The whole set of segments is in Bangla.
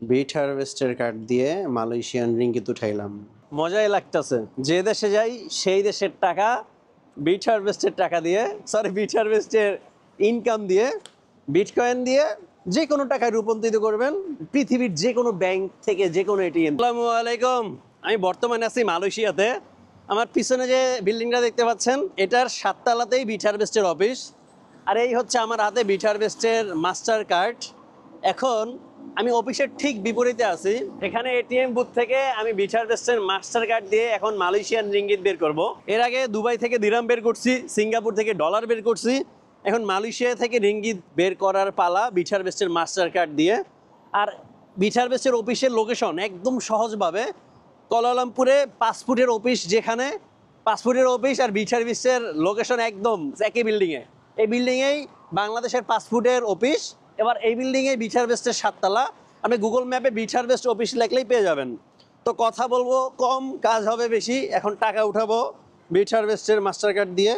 বিট হারভেস্টের কার্ড দিয়ে মালয়েশিয়ান রিঙ্গিত উঠাইলাম। মজাই লাগতেছে, যে দেশে যাই সেই দেশের টাকা বিট হারভেস্টের টাকা দিয়ে, সরি বিট হারভেস্টের ইনকাম দিয়ে, বিটকয়েন দিয়ে যে কোনো টাকায় রূপান্তরিত করবেন পৃথিবীর যে কোনো ব্যাংক থেকে, যে কোনো এটিএম। আসসালামু আলাইকুম, আমি বর্তমানে আছি মালয়েশিয়াতে। আমার পিছনে যে বিল্ডিংটা দেখতে পাচ্ছেন, এটার 7 তলাতেই বিট হারভেস্টের অফিস। আর এই হচ্ছে আমার হাতে বিট হারভেস্টের মাস্টার কার্ড। এখন আমি অফিসের ঠিক বিপরীতে আছি। এখানে এটিএম বুথ থেকে আমি বিট হারভেস্টের মাস্টার কার্ড দিয়ে এখন মালয়েশিয়ান রিঙ্গিত বের করব। এর আগে দুবাই থেকে দিরহাম বের করছি, সিঙ্গাপুর থেকে ডলার বের করছি। এখন মালয়েশিয়া থেকে রিঙ্গিত বের করার পালা বিট হারভেস্টের মাস্টার কার্ড দিয়ে। আর বিট হারভেস্টের অফিসের লোকেশন একদম সহজভাবে কুয়ালালামপুরে পাসপোর্টের অফিস, যেখানে পাসপোর্টের অফিস আর বিট হারভেস্টের লোকেশন একদম একই বিল্ডিংয়ে। এই বিল্ডিংয়েই বাংলাদেশের পাসপোর্টের অফিস। এবার এই বিল্ডিংয়ে বিট হারভেস্টের 7 তলা। আমি গুগল ম্যাপে বিট হারভেস্ট অফিস লিখলেই পেয়ে যাবেন। তো কথা বলবো কম, কাজ হবে বেশি। এখন টাকা উঠাবো বিট হারভেস্টের মাস্টার কার্ড দিয়ে।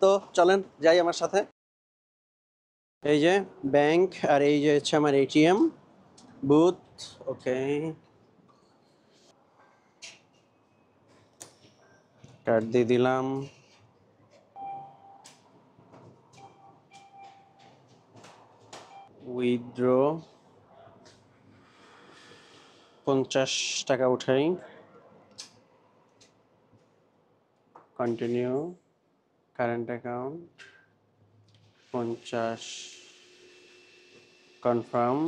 তো চলেন যাই আমার সাথে। এই যে ব্যাংক, আর এই যে হচ্ছে আমার এটিএম বুথ। ওকে, কার্ড দিয়ে দিলাম। উইথড্র 50 টাকা উঠাই। Continue, current account 50, confirm.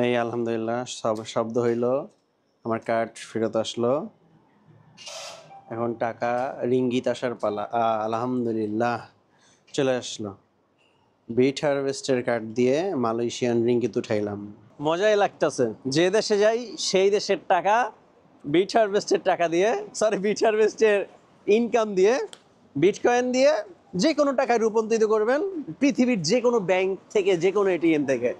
এই আলহামদুলিল্লাহ সব শব্দ হইল, আমার কার্ড ফেরত আসলো। এখন টাকা রিঙ্গিত আসার পালা। আলহামদুলিল্লাহ চলে আসলো। বিট হারভেস্টের কার্ড দিয়ে মালয়েশিয়ান রিঙ্গিত উঠাইলাম। মজাই লাগতেছে, যে দেশে যাই সেই দেশের টাকা বিট হারভেস্টের টাকা দিয়ে, সরি বিট হারভেস্টের ইনকাম দিয়ে, বিটকয়েন দিয়ে যে কোনো টাকায় রূপান্তরিত করবেন পৃথিবীর যে কোনো ব্যাংক থেকে, যে কোনো এটিএম থেকে।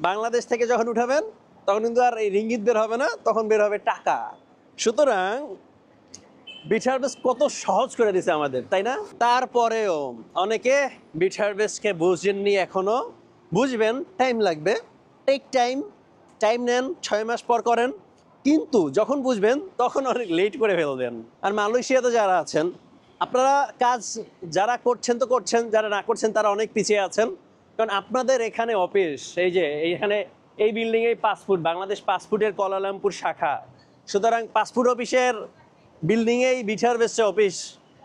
বাংলাদেশ থেকে যখন উঠাবেন তখন কিন্তু আর এই রিঙ্গিত বের হবে না, তখন বের হবে টাকা। সুতরাং বিট হারভেস্ট কত সহজ করে দিছে আমাদের, তাই না? তারপরেও অনেকে বিট হারভেস্টকে বুঝেননি এখনো। বুঝবেন, টাইম লাগবে। টেক টাইম, টাইম নেন, 6 মাস পর করেন। কিন্তু যখন বুঝবেন তখন অনেক লেট করে ফেলবেন। আর মালয়েশিয়াতে যারা আছেন, আপনারা কাজ যারা করছেন তো করছেন, যারা না করছেন তারা অনেক পিছিয়ে আছেন। কারণ আপনাদের এখানে অফিস, এই যে এইখানে এই বিল্ডিংয়ে পাসপোর্ট, বাংলাদেশ পাসপোর্টের কুয়ালালামপুর শাখা। সুতরাং পাসপোর্ট অফিসের বিল্ডিংয়েই বিট হারভেস্টের অফিস,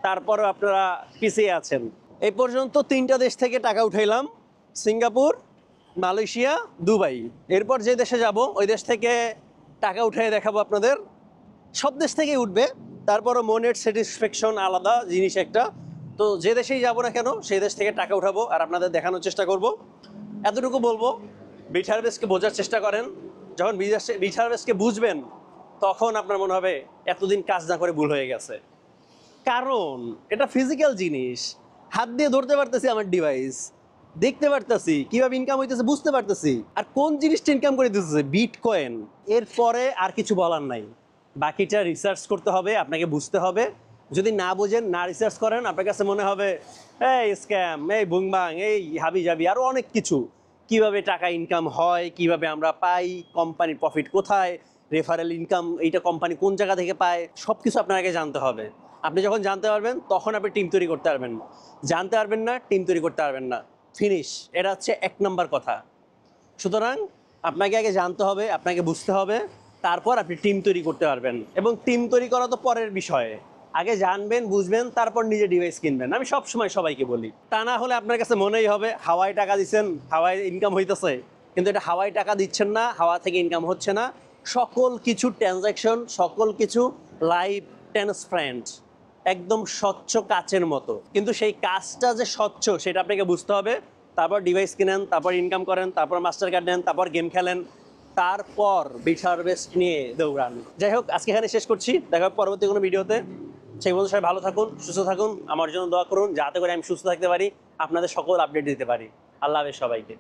তারপরও আপনারা পিছিয়ে আছেন। এই পর্যন্ত 3টা দেশ থেকে টাকা উঠাইলাম, সিঙ্গাপুর, মালয়েশিয়া, দুবাই। এরপর যে দেশে যাব ওই দেশ থেকে টাকা উঠাই দেখাবো আপনাদের। সব দেশ থেকেই উঠবে, তারপরও মনের স্যাটিসফ্যাকশন আলাদা জিনিস একটা। তো যে দেশেই যাবো না কেন সেই দেশ থেকে টাকা উঠাবো আর আপনাদের দেখানোর চেষ্টা করব। এতটুকু বলবো, বিট হারভেস্টকে বোঝার চেষ্টা করেন। যখন বিট হারভেস্টকে বুঝবেন তখন আপনার মনে হবে এতদিন কাজ না করে ভুল হয়ে গেছে। কারণ এটা ফিজিক্যাল জিনিস, হাত দিয়ে ধরতে পারতেছি, আমার ডিভাইস দেখতে পারতেছি, কিভাবে ইনকাম হইতেছে বুঝতে পারতেছি। আর কোন জিনিসটা ইনকাম করে দিতেছে? বিটকয়েন। এরপরে আর কিছু বলার নাই, বাকিটা রিসার্চ করতে হবে, আপনাকে বুঝতে হবে। যদি না বোঝেন, না রিসার্চ করেন, আপনার কাছে মনে হবে এই স্ক্যাম, এই বুংবাং, এই হাবি জাবি, আরও অনেক কিছু। কিভাবে টাকা ইনকাম হয়, কিভাবে আমরা পাই, কোম্পানির প্রফিট কোথায়, রেফারেল ইনকাম এইটা কোম্পানি কোন জায়গা থেকে পায়, সব কিছু আপনার আগে জানতে হবে। আপনি যখন জানতে পারবেন তখন আপনি টিম তৈরি করতে পারবেন। জানতে পারবেন না, টিম তৈরি করতে পারবেন না। ফিনিশ। এটা হচ্ছে 1 নম্বর কথা। সুতরাং আপনাকে আগে জানতে হবে, আপনাকে বুঝতে হবে, তারপর আপনি টিম তৈরি করতে পারবেন। এবং টিম তৈরি করা তো পরের বিষয়ে। আগে জানবেন, বুঝবেন, তারপর নিজে ডিভাইস কিনবেন। আমি সব সময় সবাইকে বলি। তা না হলে আপনার কাছে মনেই হবে হাওয়ায় টাকা দিচ্ছেন, হাওয়ায় ইনকাম হইতেছে, কিন্তু এটা হাওয়ায় টাকা দিচ্ছেন না, হাওয়া থেকে ইনকাম হচ্ছে না। সকল কিছু ট্রানজ্যাকশন, সকল কিছু লাইভ, ট্রান্সপারেন্ট, একদম স্বচ্ছ কাচের মতো। কিন্তু সেই কাজটা যে স্বচ্ছ সেটা আপনাকে বুঝতে হবে। তারপর ডিভাইস কিনেন, তারপর ইনকাম করেন, তারপর মাস্টার কার্ড নেন, তারপর গেম খেলেন, তারপর বিট হারভেস্ট নিয়ে দৌড়ান। যাই হোক, আজকে এখানে শেষ করছি। দেখা হবে পরবর্তী কোনো ভিডিওতে। সেই বন্ধু সবাই ভালো থাকুন, সুস্থ থাকুন, আমার জন্য দোয়া করুন যাতে করে আমি সুস্থ থাকতে পারি, আপনাদের সকল আপডেট দিতে পারি। আল্লাহ হাফেজ সবাইকে।